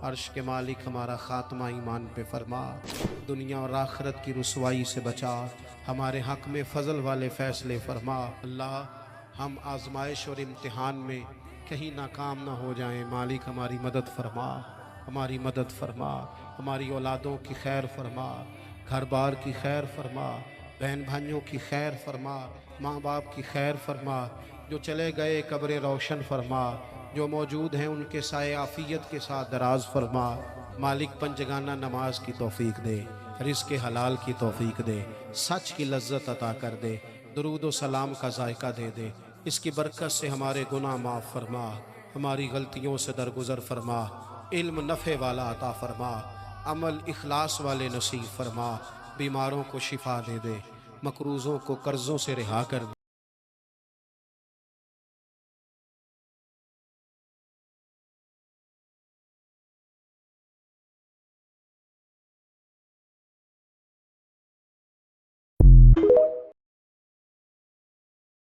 عرش کے مالک ہمارا خاتمہ ایمان پہ فرما، دنیا اور آخرت کی رسوائی سے بچا، ہمارے حق میں فضل والے فیصلے فرما۔ اللہ ہم آزمائش اور امتحان میں کہیں ناکام نہ ہو جائیں، مالک ہماری مدد فرما، ہماری مدد فرما، ہماری اولادوں کی خیر فرما، گھر بار کی خیر فرما، بہن بھائیوں کی خیر فرما، ماں باپ کی خیر فرما، جو چلے گئے قبر روشن فرما، جو موجود ہیں ان کے سائے عافیت کے ساتھ دراز فرما۔ مالک پنجگانہ نماز کی توفیق دے، رزق حلال کی توفیق دے، سچ کی لذت عطا کر دے، درود و سلام کا ذائقہ دے دے، اس کی برکت سے ہمارے گناہ معاف فرما، ہماری غلطیوں سے درگزر فرما، علم نفع والا عطا فرما، عمل اخلاص والے نصیب فرما، بیماروں کو شفا دے دے، مقروضوں کو قرضوں سے رہا کر دے۔